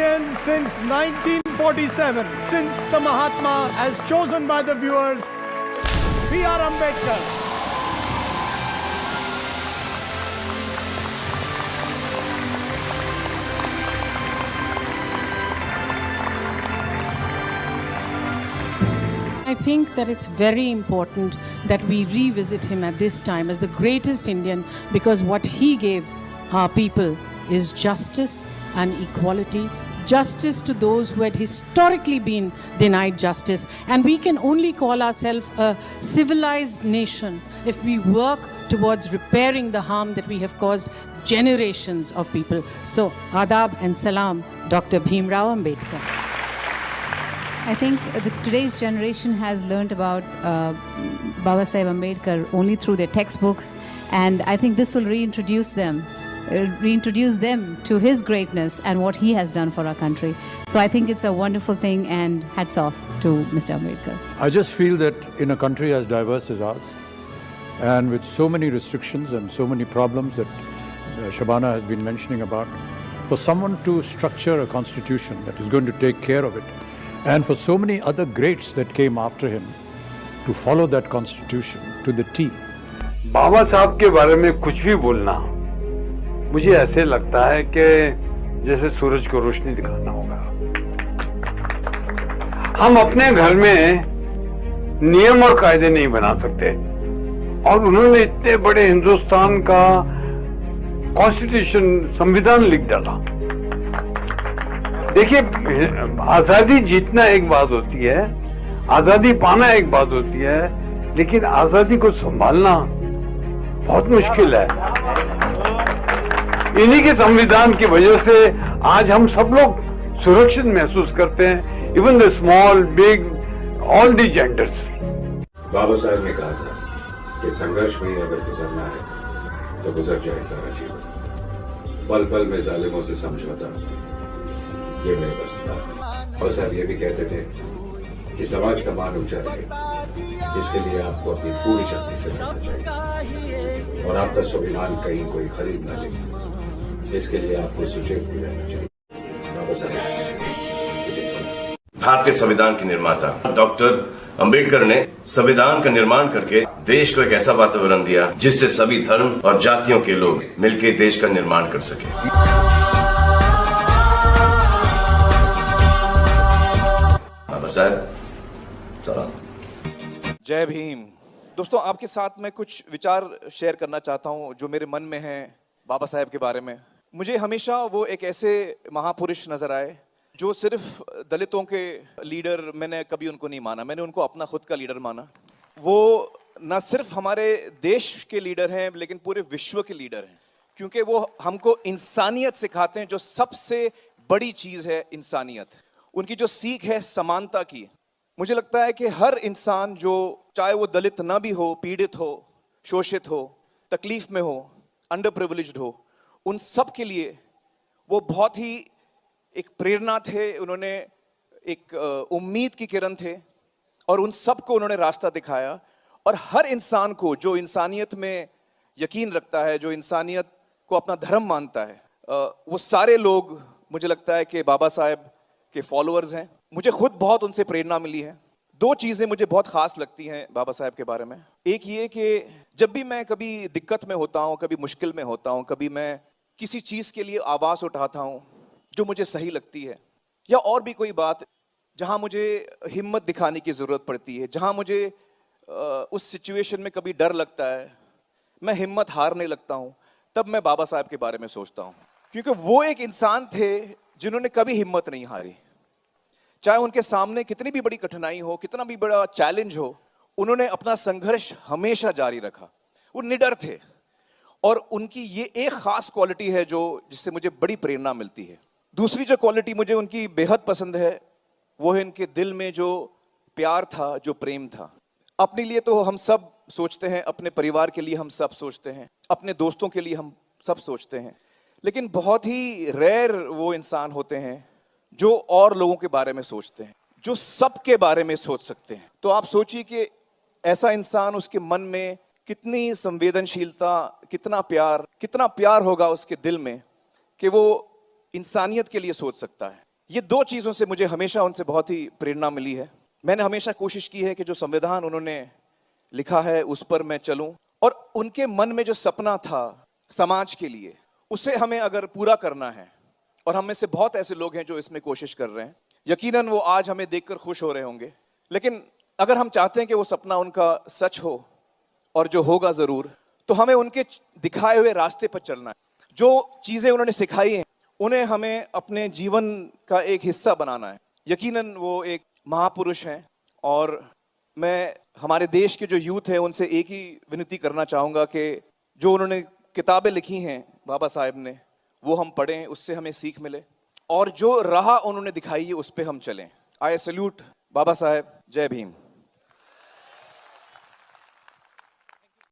Indian since 1947, since the Mahatma as chosen by the viewers, B.R. Ambedkar. I think that it's very important that we revisit him at this time as the greatest Indian, because what he gave our people is justice and equality, justice to those who had historically been denied justice. And we can only call ourselves a civilized nation if we work towards repairing the harm that we have caused generations of people. So, adab and salam, Dr. Bhim Rao Ambedkar. I think today's generation has learned about Baba Saheb Ambedkar only through their textbooks, and I think this will reintroduce them to his greatness and what he has done for our country. So I think it's a wonderful thing, and hats off to Mr. Ambedkar. I just feel that in a country as diverse as ours, and with so many restrictions and so many problems that Shabana has been mentioning about, for someone to structure a constitution that is going to take care of it, and for so many other greats that came after him to follow that constitution to the T. बाबा साहब के बारे में कुछ भी बोलना मुझे ऐसे लगता है कि जैसे सूरज को रोशनी दिखाना होगा। हम अपने घर में नियम और कायदे नहीं बना सकते, और उन्होंने इतने बड़े हिंदुस्तान का कॉन्स्टिट्यूशन, संविधान लिख डाला। देखिए, आजादी जीतना एक बात होती है, आजादी पाना एक बात होती है, लेकिन आजादी को संभालना बहुत मुश्किल है। इन्हीं के संविधान की वजह से आज हम सब लोग सुरक्षित महसूस करते हैं, even the small, big, all the genders. Babasaheb ने कहा था कि संघर्ष में अगर गुजरना है तो गुजर जाए सारा जीवन, पल पल में जालिमों से समझौता, ये मेरे बस था। और साहब ये भी कहते थे कि समाज का मान ऊंचा रहे, इसके लिए आपको अपनी पूरी शक्ति से लड़ना चाहिए, और आपका स्वाभिमान कहीं कोई खरीद न ले, इसके लिए आपको सुचेत भी रहना चाहिए। बाबा साहब भारतीय संविधान के निर्माता डॉक्टर अंबेडकर ने संविधान का निर्माण करके देश को एक ऐसा वातावरण दिया जिससे सभी धर्म और जातियों के लोग मिलकर देश का निर्माण कर सके। जय भीम। दोस्तों, आपके साथ मैं कुछ विचार शेयर करना चाहता हूं जो मेरे मन में हैं बाबा साहेब के बारे में। मुझे हमेशा वो एक ऐसे महापुरुष नजर आए जो सिर्फ दलितों के लीडर, मैंने कभी उनको नहीं माना, मैंने उनको अपना खुद का लीडर माना। वो न सिर्फ हमारे देश के लीडर हैं लेकिन पूरे विश्व के लीडर हैं, क्योंकि वो हमको इंसानियत सिखाते हैं, जो सबसे बड़ी चीज है इंसानियत। उनकी जो सीख है समानता की। मुझे लगता है कि हर इंसान, जो चाहे वो दलित ना भी हो, पीड़ित हो, शोषित हो, तकलीफ में हो, अंडर प्रिविलेज्ड हो, उन सब के लिए वो बहुत ही एक प्रेरणा थे। उन्होंने एक उम्मीद की किरण थे, और उन सब को उन्होंने रास्ता दिखाया। और हर इंसान को जो इंसानियत में यकीन रखता है, जो इंसानियत को अपना धर्म मानता है, वो सारे लोग मुझे लगता है कि बाबा साहेब के फॉलोअर्स हैं। मुझे खुद बहुत उनसे प्रेरणा मिली है। दो चीजें मुझे बहुत खास लगती हैं बाबा साहेब के बारे में। एक ये कि जब भी मैं कभी दिक्कत में होता हूँ, कभी मुश्किल में होता हूँ, कभी मैं किसी चीज के लिए आवाज उठाता हूँ जो मुझे सही लगती है, या और भी कोई बात जहां मुझे हिम्मत दिखाने की जरूरत पड़ती है, जहां मुझे उस सिचुएशन में कभी डर लगता है, मैं हिम्मत हारने लगता हूं, तब मैं बाबा साहब के बारे में सोचता हूं। क्योंकि वो एक इंसान थे जिन्होंने कभी हिम्मत नहीं हारी। चाहे उनके सामने कितनी भी बड़ी कठिनाई हो, कितना भी बड़ा चैलेंज हो, उन्होंने अपना संघर्ष हमेशा जारी रखा। वो निडर थे, और उनकी ये एक खास क्वालिटी है जो जिससे मुझे बड़ी प्रेरणा मिलती है। दूसरी जो क्वालिटी मुझे उनकी बेहद पसंद है, वो है उनके दिल में जो प्यार था, जो प्रेम था। अपने लिए तो हम सब सोचते हैं, अपने परिवार के लिए हम सब सोचते हैं, अपने दोस्तों के लिए हम सब सोचते हैं, लेकिन बहुत ही रेयर वो इंसान होते हैं जो और लोगों के बारे में सोचते हैं, जो सबके बारे में सोच सकते हैं। तो आप सोचिए कि ऐसा इंसान, उसके मन में कितनी संवेदनशीलता, कितना प्यार होगा उसके दिल में कि वो इंसानियत के लिए सोच सकता है। ये दो चीज़ों से मुझे हमेशा उनसे बहुत ही प्रेरणा मिली है। मैंने हमेशा कोशिश की है कि जो संविधान उन्होंने लिखा है उस पर मैं चलूं, और उनके मन में जो सपना था समाज के लिए, उसे हमें अगर पूरा करना है, और हम में से बहुत ऐसे लोग हैं जो इसमें कोशिश कर रहे हैं, यकीनन वो आज हमें देखकर खुश हो रहे होंगे, लेकिन अगर हम चाहते हैं कि वो सपना उनका सच हो, और जो होगा ज़रूर, तो हमें उनके दिखाए हुए रास्ते पर चलना है। जो चीज़ें उन्होंने सिखाई हैं उन्हें हमें अपने जीवन का एक हिस्सा बनाना है। यकीनन वो एक महापुरुष हैं, और मैं हमारे देश के जो यूथ है उनसे एक ही विनती करना चाहूँगा कि जो उन्होंने किताबें लिखी हैं बाबा साहेब ने, वो हम पढ़ें, उससे हमें सीख मिले, और जो राह उन्होंने दिखाई है उस पर हम चलें। आई सैल्यूट बाबा साहेब। जय भीम।